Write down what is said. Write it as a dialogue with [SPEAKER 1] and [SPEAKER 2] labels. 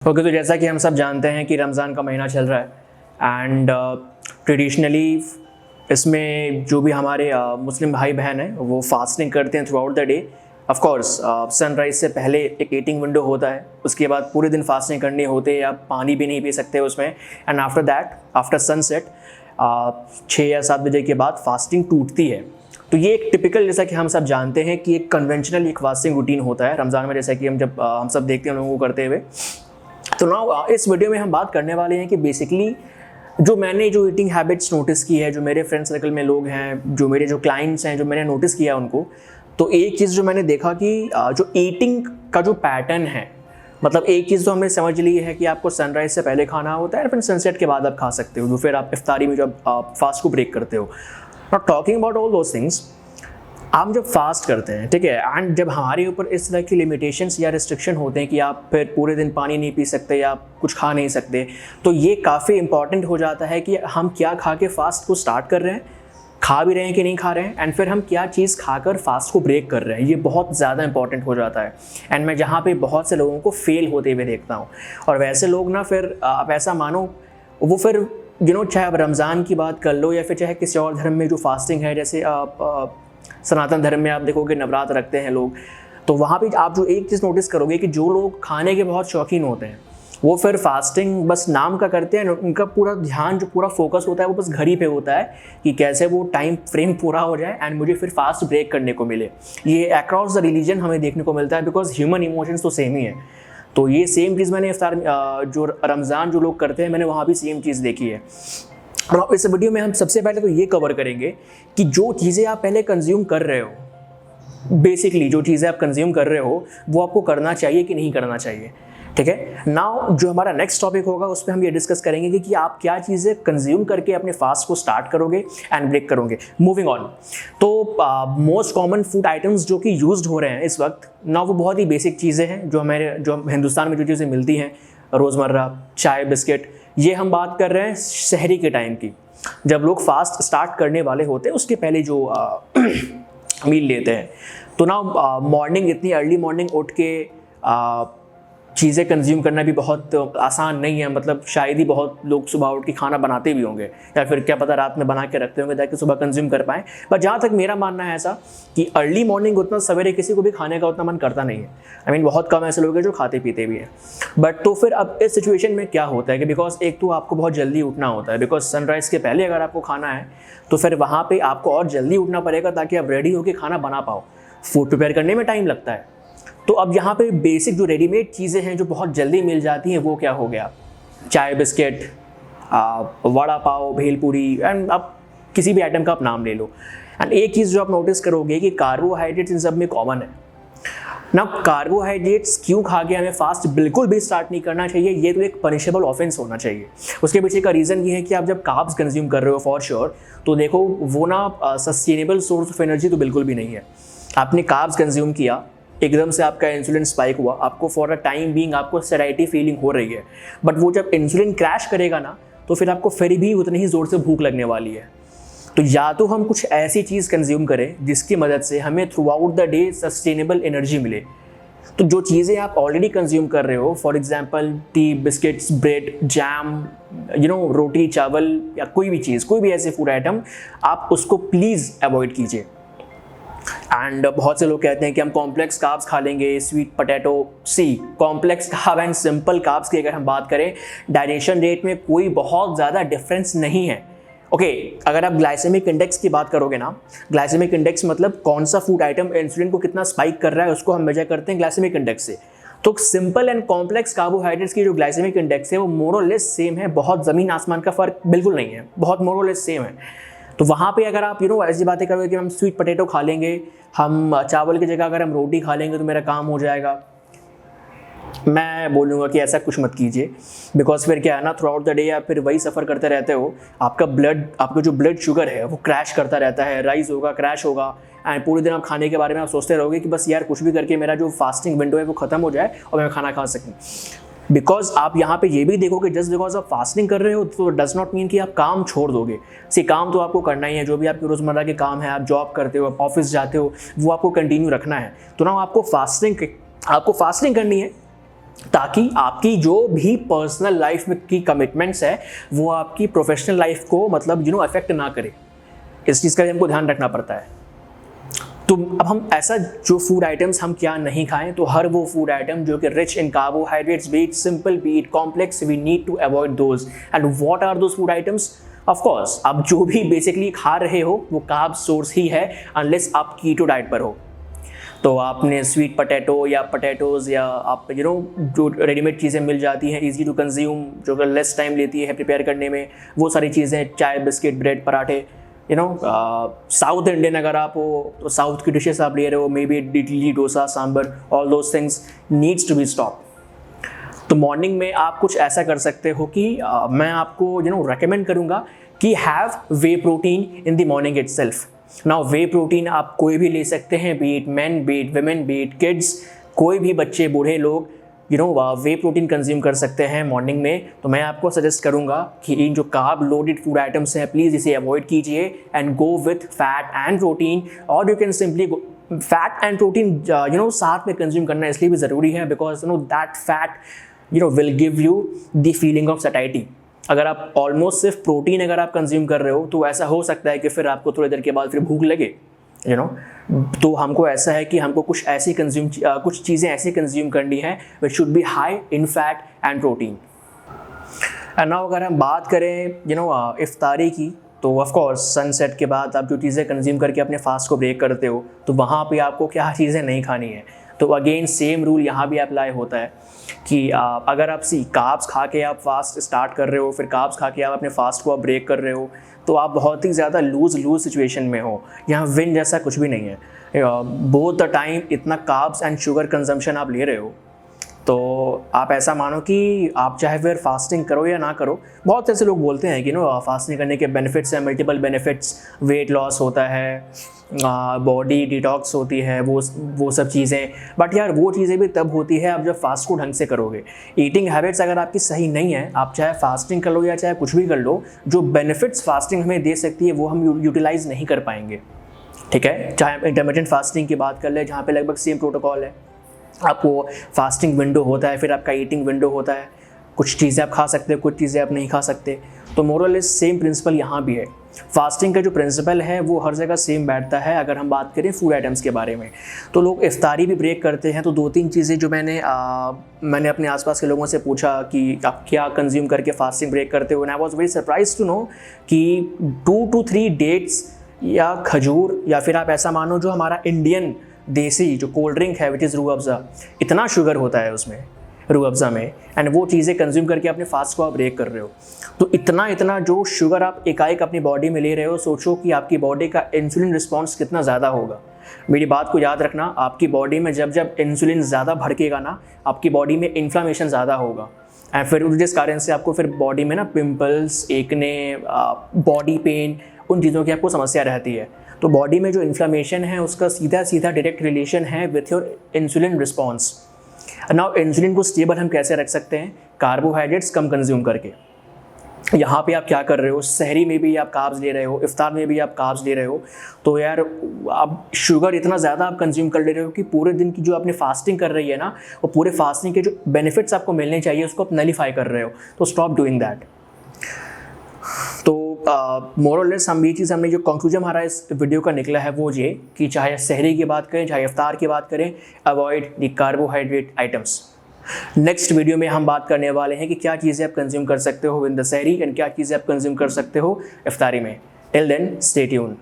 [SPEAKER 1] Okay, तो जैसा कि हम सब जानते हैं कि रमज़ान का महीना चल रहा है एंड ट्रेडिशनली इसमें जो भी हमारे मुस्लिम भाई बहन हैं वो फास्टिंग करते हैं through out the day. Of course sunrise से पहले एक ईटिंग विंडो होता है, उसके बाद पूरे दिन फास्टिंग करनी होती है, आप पानी भी नहीं पी सकते उसमें। And after that, after sunset 6 या 7 बजे के बाद फास्टिंग टूटती है। तो ये एक टिपिकल, जैसा कि हम सब जानते हैं कि एक कन्वेंशनल एक फास्टिंग रूटीन होता है रमज़ान में, जैसा कि हम सब देखते हैं लोगों को करते हुए। तो ना इस वीडियो में हम बात करने वाले हैं कि बेसिकली जो ईटिंग हैबिट्स नोटिस की है, जो मेरे फ्रेंड सर्कल में लोग हैं, जो मेरे जो क्लाइंट्स हैं, जो मैंने नोटिस किया उनको, तो एक चीज़ जो मैंने देखा कि जो ईटिंग का जो पैटर्न है, मतलब एक चीज़ तो हमने समझ ली है कि आपको सनराइज़ से पहले खाना होता है, फिर सनसेट के बाद आप खा सकते हो, जो फिर आप इफ्तारी में जब आप फास्ट को ब्रेक करते हो। Not talking about all those things, हम जब फास्ट करते हैं, ठीक है, एंड जब हमारे ऊपर इस तरह की लिमिटेशंस या रिस्ट्रिक्शन होते हैं कि आप फिर पूरे दिन पानी नहीं पी सकते या आप कुछ खा नहीं सकते, तो ये काफ़ी इंपॉर्टेंट हो जाता है कि हम क्या खा के फास्ट को स्टार्ट कर रहे हैं, खा भी रहे हैं कि नहीं खा रहे हैं, एंड फिर हम क्या चीज़ खाकर फास्ट को ब्रेक कर रहे हैं। ये बहुत ज़्यादा इंपॉर्टेंट हो जाता है। एंड मैं जहाँ पे बहुत से लोगों को फेल होते हुए देखता हूँ, और वैसे लोग ना, फिर आप ऐसा मानो, वो फिर चाहे आप रमज़ान की बात कर लो या फिर चाहे किसी और धर्म में जो फास्टिंग है, जैसे आप सनातन धर्म में आप देखोगे नवरात्र रखते हैं लोग, तो वहाँ पे आप जो एक चीज़ नोटिस करोगे कि जो लोग खाने के बहुत शौकीन होते हैं वो फिर फास्टिंग बस नाम का करते हैं। उनका पूरा ध्यान, जो पूरा फोकस होता है वो बस घर ही पे होता है कि कैसे वो टाइम फ्रेम पूरा हो जाए एंड मुझे फिर फास्ट ब्रेक करने को मिले। ये अक्रॉस द रिलीजन हमें देखने को मिलता है, बिकॉज ह्यूमन इमोशंस तो सेम ही है। तो ये सेम चीज़ मैंने इफ्तार जो रमज़ान जो लोग करते हैं, मैंने वहाँ भी सेम चीज़ देखी है। और इस वीडियो में हम सबसे पहले तो ये कवर करेंगे कि जो चीज़ें आप पहले कंज्यूम कर रहे हो, बेसिकली जो चीज़ें आप कंज्यूम कर रहे हो वो आपको करना चाहिए कि नहीं करना चाहिए, ठीक है। नाउ जो हमारा नेक्स्ट टॉपिक होगा उस पर हम ये डिस्कस करेंगे कि आप क्या चीज़ें कंज्यूम करके अपने फास्ट को स्टार्ट करोगे एंड ब्रेक करोगे। मूविंग ऑन, तो मोस्ट कॉमन फूड आइटम्स जो कि यूज्ड हो रहे हैं इस वक्त ना, वो बहुत ही बेसिक चीज़ें हैं जो हिंदुस्तान में जो चीज़ें मिलती हैं रोज़मर्रा, चाय, बिस्किट। ये हम बात कर रहे हैं शहरी के टाइम की, जब लोग फास्ट स्टार्ट करने वाले होते हैं उसके पहले जो मील लेते हैं। तो ना मॉर्निंग, इतनी अर्ली मॉर्निंग उठ के चीज़ें कंज्यूम करना भी बहुत आसान नहीं है। मतलब शायद ही बहुत लोग सुबह उठ के खाना बनाते भी होंगे, या फिर क्या पता रात में बना के रखते होंगे ताकि सुबह कंज्यूम कर पाएँ। पर जहाँ तक मेरा मानना है ऐसा कि अर्ली मॉर्निंग उतना सवेरे किसी को भी खाने का उतना मन करता नहीं है। आई मीन बहुत कम ऐसे लोग हैं जो खाते पीते भी हैं। बट तो फिर अब इस सिचुएशन में क्या होता है कि बिकॉज एक तो आपको बहुत जल्दी उठना होता है, बिकॉज सनराइज़ के पहले अगर आपको खाना है तो फिर वहाँ पर आपको और जल्दी उठना पड़ेगा ताकि आप रेडी होकर खाना बना पाओ। फूड प्रिपेयर करने में टाइम लगता है। तो अब यहाँ पे बेसिक जो रेडीमेड चीज़ें हैं जो बहुत जल्दी मिल जाती हैं, वो क्या हो गया, चाय, बिस्किट, वड़ा पाव, भेलपूरी, एंड अब किसी भी आइटम का आप नाम ले लो। एंड एक चीज़ जो आप नोटिस करोगे कि कार्बोहाइड्रेट्स इन सब में कॉमन है ना। कार्बोहाइड्रेट्स क्यों खा के हमें फास्ट बिल्कुल भी स्टार्ट नहीं करना चाहिए, ये तो एक पनिशेबल ऑफेंस होना चाहिए। उसके पीछे का रीज़न ये है कि आप जब कार्ब्स कंज्यूम कर रहे हो फॉर श्योर, तो देखो वो ना सस्टेनेबल सोर्स ऑफ एनर्जी तो बिल्कुल भी नहीं है। आपने कार्ब्स कंज्यूम किया, एकदम से आपका इंसुलिन स्पाइक हुआ, आपको फॉर अ टाइम बीइंग आपको सैटिस्फाइड फीलिंग हो रही है, बट वो जब इंसुलिन क्रैश करेगा ना, तो फिर आपको फिर भी उतनी ही ज़ोर से भूख लगने वाली है। तो या तो हम कुछ ऐसी चीज़ कंज्यूम करें जिसकी मदद से हमें through out the day sustainable energy मिले। तो जो चीज़ें आप ऑलरेडी कंज्यूम कर रहे हो, for example tea, biscuits, bread, jam, रोटी, चावल या कोई भी चीज़, कोई भी ऐसे फूड आइटम, आप उसको प्लीज़ अवॉइड कीजिए। एंड बहुत से लोग कहते हैं कि हम कॉम्प्लेक्स कार्ब्स खा लेंगे, sweet potato. Complex carb and simple carbs की अगर हम बात करें, डाइजेशन रेट में कोई बहुत ज़्यादा डिफरेंस नहीं है। ओके, अगर आप ग्लाइसेमिक इंडेक्स की बात करोगे ना, ग्लाइसेमिक इंडेक्स मतलब कौन सा फूड आइटम इंसुलिन को कितना स्पाइक कर रहा है, उसको हम मेजर करते हैं ग्लाइसेमिक इंडेक्स से। तो सिंपल एंड कॉम्प्लेक्स कार्बोहाइड्रेट्स की जो ग्लाइसेमिक इंडेक्स है वो मोर और लेस सेम है, बहुत ज़मीन आसमान का फ़र्क बिल्कुल नहीं है, बहुत मोर और लेस सेम है। तो वहाँ पे अगर आप ऐसी बातें करोगे कि हम स्वीट पोटैटो खा लेंगे, हम चावल की जगह अगर हम रोटी खा लेंगे तो मेरा काम हो जाएगा, मैं बोलूँगा कि ऐसा कुछ मत कीजिए। बिकॉज फिर क्या है ना, थ्रू आउट द डे आप फिर वही सफ़र करते रहते हो, आपका जो ब्लड शुगर है वो क्रैश करता रहता है, राइज होगा, क्रैश होगा, एंड पूरे दिन आप खाने के बारे में आप सोचते रहोगे कि बस यार कुछ भी करके मेरा जो फास्टिंग विंडो है वो ख़त्म हो जाए और मैं खाना खा सकूँ। बिकॉज आप यहाँ पे ये भी देखोगे, जस्ट बिकॉज आप फास्टिंग कर रहे हो तो डज नॉट मीन कि आप काम छोड़ दोगे। काम तो आपको करना ही है, जो भी आपके रोज़मर्रा के काम है, आप जॉब करते हो, आप ऑफिस जाते हो, वो आपको कंटिन्यू रखना है। तो ना आपको फास्टिंग करनी है, ताकि आपकी जो भी पर्सनल लाइफ में की कमिटमेंट्स है वो आपकी प्रोफेशनल लाइफ को मतलब अफेक्ट ना करे। इस चीज़ का भी हमको ध्यान रखना पड़ता है। तो अब हम ऐसा जो फूड आइटम्स हम क्या नहीं खाएं, तो हर वो फूड आइटम जो कि rich in carbohydrates, be it simple be it complex, we need to avoid those. And what are those food items? Of course आप जो भी बेसिकली खा रहे हो वो कार्ब सोर्स ही है, अनलेस आप कीटो डाइट पर हो। तो आपने स्वीट पोटैटो या पोटैटोज़ या आप जो रेडीमेड चीज़ें मिल जाती हैं ईजी टू कंज्यूम, जो कि लेस टाइम लेती है प्रिपेयर करने में, वो सारी चीज़ें, चाय बिस्किट ब्रेड पराठे, साउथ इंडियन अगर आप हो तो साउथ की डिशेस आप ले रहे हो, maybe idli dosa sambar, all those things needs to be stop. तो मॉर्निंग में आप कुछ ऐसा कर सकते हो कि मैं आपको रेकमेंड करूँगा कि have way protein in the morning itself. Now way protein आप कोई भी ले सकते हैं, B it man, B it women, B it kids, कोई भी बच्चे बूढ़े लोग वे प्रोटीन कंज्यूम कर सकते हैं मॉर्निंग में। तो मैं आपको सजेस्ट करूंगा कि इन जो कार्ब लोडेड फूड आइटम्स हैं प्लीज़ इसे अवॉइड कीजिए and go with fat and protein, और you can simply fat and protein साथ में कंज्यूम करना इसलिए भी ज़रूरी है because that fat will give you the feeling of satisfaction. अगर आप ऑलमोस्ट सिर्फ प्रोटीन अगर आप कंज्यूम कर रहे हो तो ऐसा हो सकता है कि फिर आपको थोड़ी देर के बाद फिर भूख लगे तो हमको ऐसा है कि हमको कुछ चीज़ें ऐसी कंज्यूम करनी है which should be high in fat and protein. And now अगर हम बात करें इफ्तारी की, तो ऑफ कोर्स सनसेट के बाद आप जो चीज़ें कंज्यूम करके अपने फास्ट को ब्रेक करते हो तो वहाँ पे आपको क्या चीज़ें नहीं खानी है। तो अगेन सेम रूल यहाँ भी अप्लाई होता है कि अगर आप कार्ब्स खा के आप फास्ट स्टार्ट कर रहे हो, फिर कार्ब्स खा के आप अपने फास्ट को आप ब्रेक कर रहे हो, तो आप बहुत ही ज़्यादा लूज़ सिचुएशन में हो। यहाँ विन जैसा कुछ भी नहीं है। बोथ द टाइम इतना कार्ब्स एंड शुगर कंजम्पशन आप ले रहे हो, तो आप ऐसा मानो कि आप चाहे फिर फास्टिंग करो या ना करो। बहुत ऐसे लोग बोलते हैं कि फास्टिंग करने के बेनिफिट्स हैं, मल्टीपल बेनिफिट्स, वेट लॉस होता है, बॉडी डिटॉक्स होती है, वो सब चीज़ें। बट यार वो चीज़ें भी तब होती है आप जब फास्ट को ढंग से करोगे। ईटिंग हैबिट्स अगर आपकी सही नहीं है, आप चाहे फास्टिंग कर लो या चाहे कुछ भी कर लो, जो बेनिफिट्स फास्टिंग हमें दे सकती है वो हम यूटिलाइज़ नहीं कर पाएंगे। ठीक है, चाहे इंटरमिटेंट फास्टिंग की बात कर ले जहाँ पे लगभग सेम प्रोटोकॉल है। आपको फास्टिंग विंडो होता है, फिर आपका ईटिंग विंडो होता है, कुछ चीज़ें आप खा सकते हो, कुछ चीज़ें आप नहीं खा सकते। तो मोरलेस सेम प्रिंसिपल यहाँ भी है। फास्टिंग का जो प्रिंसिपल है वो हर जगह सेम बैठता है। अगर हम बात करें फूड आइटम्स के बारे में, तो लोग इफ्तारी भी ब्रेक करते हैं। तो 2-3 चीज़ें जो मैंने अपने आसपास के लोगों से पूछा कि आप क्या कंज्यूम करके फास्टिंग ब्रेक करते हो, and I was very surprise to know कि 2 to 3 डेट्स या खजूर, या फिर आप ऐसा मानो जो हमारा इंडियन देसी जो कोल्ड ड्रिंक है विच इज़ रूह अफ़ज़ा, इतना शुगर होता है उसमें रूह अफ़ज़ा में, एंड वो चीज़ें कंज्यूम करके अपने फास्ट को आप ब्रेक कर रहे हो। तो इतना जो शुगर आप एकाएक अपनी बॉडी में ले रहे हो, सोचो कि आपकी बॉडी का इंसुलिन रिस्पॉन्स कितना ज़्यादा होगा। मेरी बात को याद रखना, आपकी बॉडी में जब इंसुलिन ज़्यादा भड़केगा ना, आपकी बॉडी में इन्फ्लामेशन ज़्यादा होगा, एंड फिर जिस कारण से आपको फिर बॉडी में पिंपल्स, एकने, बॉडी पेन, उन चीज़ों की आपको समस्या रहती है। तो बॉडी में जो इन्फ्लामेशन है उसका सीधा डायरेक्ट रिलेशन है with your insulin response. Now insulin को स्टेबल हम कैसे रख सकते हैं? कार्बोहाइड्रेट्स कम कंज्यूम करके। यहाँ पे आप क्या कर रहे हो, सहरी में भी आप कार्ब्स ले रहे हो, इफ्तार में भी आप कार्ब्स ले रहे हो, तो यार आप शुगर इतना ज़्यादा आप कंज्यूम कर ले रहे हो कि पूरे दिन की जो आपने फास्टिंग कर रही है ना, वो पूरे फास्टिंग के जो बेनिफिट्स आपको मिलने चाहिए उसको आप नलीफाई कर रहे हो। तो स्टॉप डूइंग दैट। तो मोर और लेस हमने जो कंक्लूजन हमारा इस वीडियो का निकला है वो ये कि चाहे सहरी की बात करें, चाहे इफ्तार की बात करें, avoid the carbohydrate items. Next video में हम बात करने वाले हैं कि क्या चीज़ें आप कंज्यूम कर सकते हो इन द सहरी एंड क्या चीज़ें आप कंज्यूम कर सकते हो इफ्तारी में। Till then stay tuned.